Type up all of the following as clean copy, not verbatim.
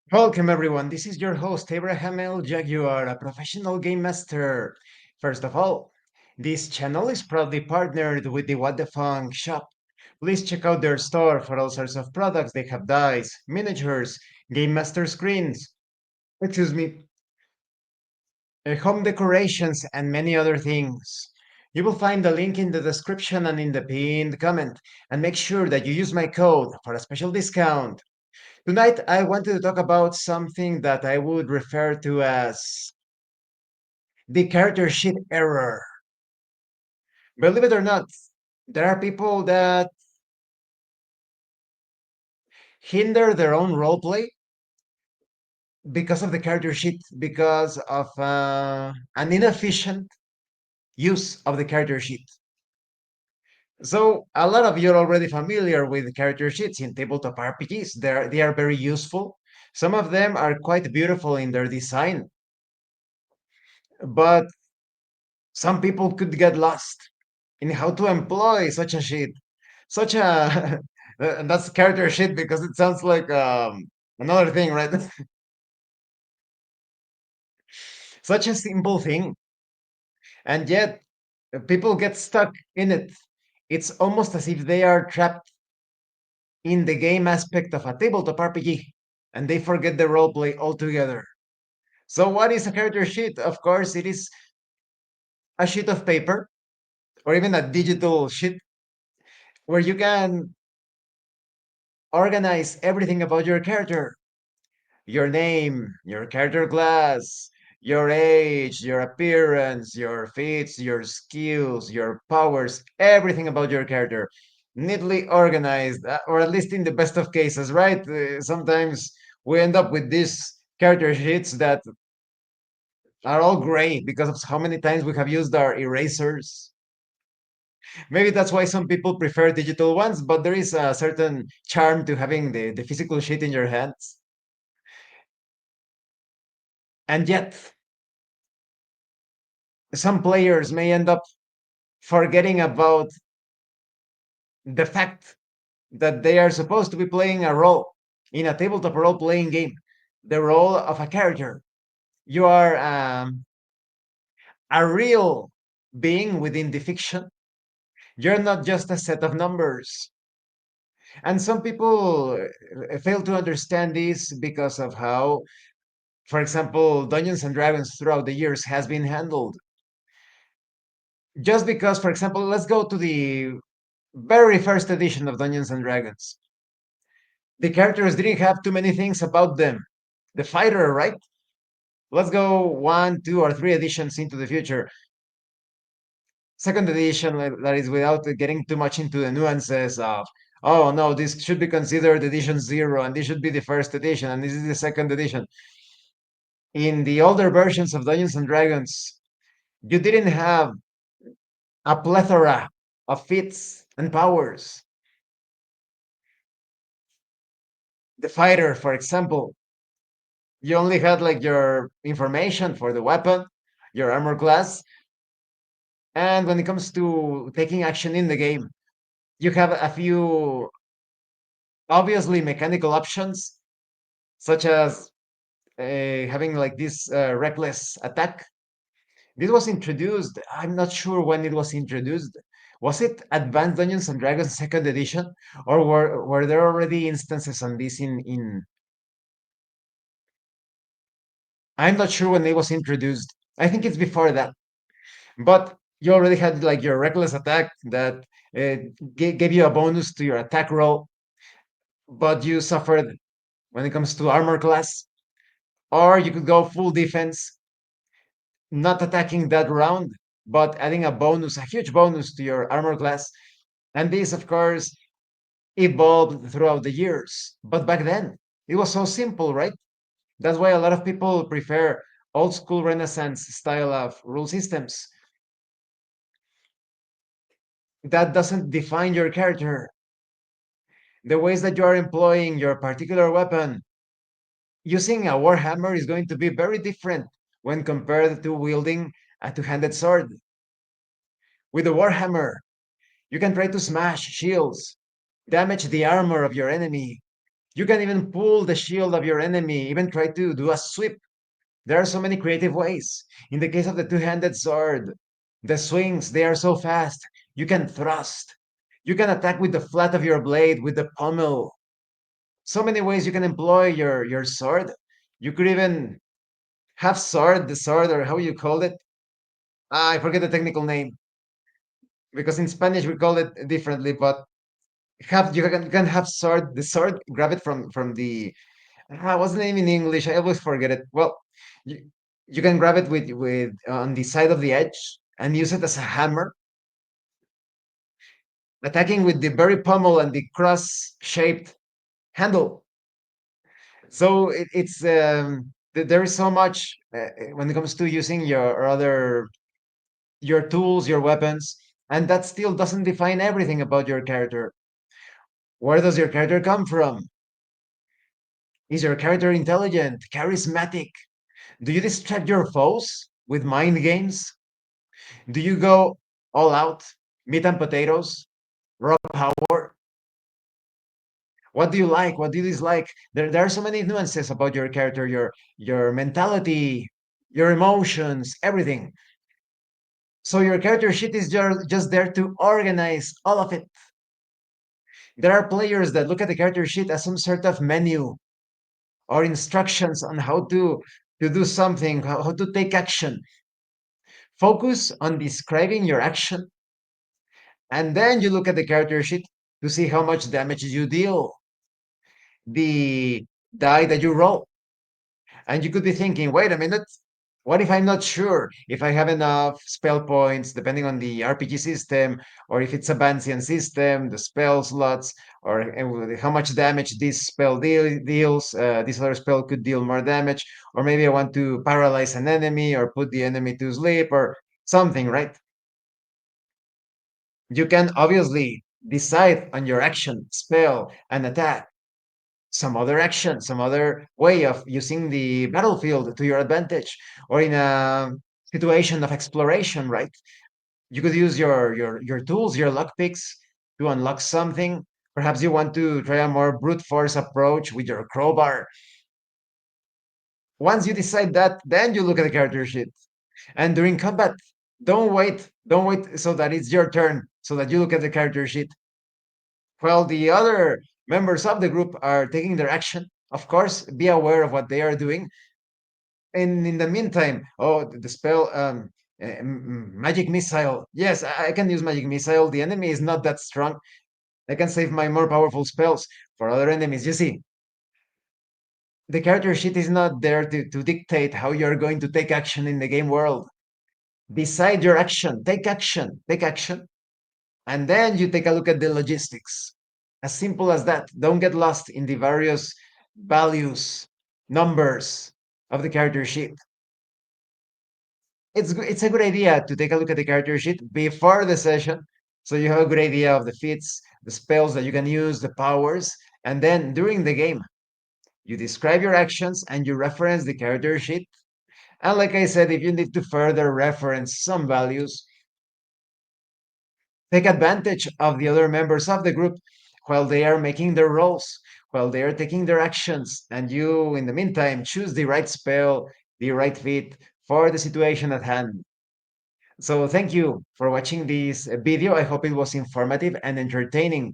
Welcome, everyone. This is your host, Abraham L. Jaguar, a professional game master. First of all, this channel is proudly partnered with the What the Funk shop. Please check out their store for all sorts of products. They have dice, miniatures, game master screens, excuse me, home decorations, and many other things. You will find the link in the description and in the pinned comment. And make sure that you use my code for a special discount. Tonight, I wanted to talk about something that I would refer to as the character sheet error. Believe it or not, there are people that hinder their own roleplay because of the character sheet, because of an inefficient use of the character sheet. So, a lot of you are already familiar with character sheets in tabletop RPGs. They are very useful. Some of them are quite beautiful in their design, but some people could get lost in how to employ such a sheet, such a and that's character sheet because it sounds like another thing, right? Such a simple thing, and yet people get stuck in it. It's almost as if they are trapped in the game aspect of a tabletop RPG, and they forget the roleplay altogether. So, what is a character sheet? Of course, it is a sheet of paper or even a digital sheet where you can organize everything about your character, your name, your character class, your age, your appearance, your feats, your skills, your powers, everything about your character, neatly organized, or at least in the best of cases, right? Sometimes we end up with these character sheets that are all gray because of how many times we have used our erasers. Maybe that's why some people prefer digital ones, but there is a certain charm to having the physical sheet in your hands. And yet, some players may end up forgetting about the fact that they are supposed to be playing a role in a tabletop role playing game, the role of a character. You are a real being within the fiction. You're not just a set of numbers. And some people fail to understand this because of how, for example, Dungeons and Dragons throughout the years has been handled. Just because, for example, let's go to the very first edition of Dungeons and Dragons. The characters didn't have too many things about them. The fighter, right? Let's go one, two, or three editions into the future. Second edition, that is without getting too much into the nuances of, oh no, this should be considered edition zero, and this should be the first edition, and this is the second edition. In the older versions of Dungeons and Dragons, you didn't have a plethora of feats and powers. The fighter, for example, you only had like your information for the weapon, your armor class, and when it comes to taking action in the game, you have a few obviously mechanical options, such as having like this reckless attack. This was introduced. I'm not sure when it was introduced. Was it Advanced Dungeons and Dragons Second Edition, or were there already instances on this in? I'm not sure when it was introduced. I think it's before that. But you already had like your reckless attack that gave you a bonus to your attack roll, but you suffered when it comes to armor class. Or you could go full defense, not attacking that round, but adding a bonus, a huge bonus to your armor class. And this, of course, evolved throughout the years. But back then, it was so simple, right? That's why a lot of people prefer old school Renaissance style of rule systems. That doesn't define your character. The ways that you are employing your particular weapon, using a warhammer is going to be very different when compared to wielding a two-handed sword. With a warhammer, you can try to smash shields, damage the armor of your enemy, You can even pull the shield of your enemy, even try to do a sweep. There are so many creative ways. In the case of the two-handed sword, the swings, they are so fast. You can thrust. You can attack with the flat of your blade, with the pommel. So many ways you can employ your sword. You could even have sword, the sword, or how you call it. I forget the technical name because in Spanish we call it differently. But you can have sword, the sword, grab it from the what's the name in English? I always forget it. Well, you, you can grab it with on the side of the edge and use it as a hammer, attacking with the very pommel and the cross-shaped handle. So there is so much when it comes to using your tools, your weapons, and that still doesn't define everything about your character. Where does your character come from? Is your character intelligent, charismatic? Do you distract your foes with mind games? Do you go all out, meat and potatoes, raw power? What do you like? What do you dislike? There are so many nuances about your character, your mentality, your emotions, everything. So your character sheet is just there to organize all of it. There are players that look at the character sheet as some sort of menu or instructions on how to do something, how to take action. Focus on describing your action, and then you look at the character sheet to see how much damage you deal, the die that you roll. And you could be thinking, wait a minute, what if I'm not sure if I have enough spell points, depending on the RPG system, or if it's a Bansian system, the spell slots, or how much damage this spell deals? This other spell could deal more damage, or maybe I want to paralyze an enemy or put the enemy to sleep or something, right? You can obviously decide on your action, spell, and attack some other action, some other way of using the battlefield to your advantage, or in a situation of exploration, right? You could use your tools, your lockpicks to unlock something. Perhaps you want to try a more brute force approach with your crowbar. Once you decide that, then you look at the character sheet. And during combat, don't wait so that it's your turn, so that you look at the character sheet. While the other members of the group are taking their action, of course, be aware of what they are doing. And in the meantime, oh, the spell, magic missile. Yes, I can use magic missile. The enemy is not that strong. I can save my more powerful spells for other enemies. You see, the character sheet is not there to dictate how you're going to take action in the game world. Decide your action, take action, and then you take a look at the logistics. As simple as that. Don't get lost in the various values, numbers of the character sheet. It's a good idea to take a look at the character sheet before the session, so you have a good idea of the feats, the spells that you can use, the powers, and then during the game, you describe your actions and you reference the character sheet. And like I said, if you need to further reference some values, take advantage of the other members of the group while they are making their rolls, while they are taking their actions, and you, in the meantime, choose the right spell, the right fit for the situation at hand. So, thank you for watching this video. I hope it was informative and entertaining.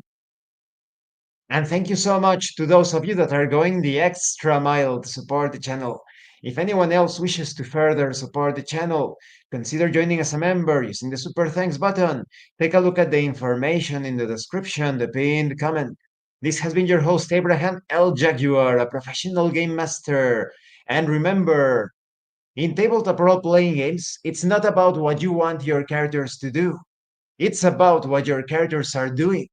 And thank you so much to those of you that are going the extra mile to support the channel. If anyone else wishes to further support the channel, consider joining as a member using the super thanks button. Take a look at the information in the description, the pinned comment. This has been your host, Abraham L. Jaguar, a professional game master. And remember, in tabletop role playing games, it's not about what you want your characters to do, it's about what your characters are doing.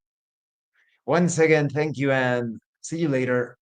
Once again, thank you and see you later.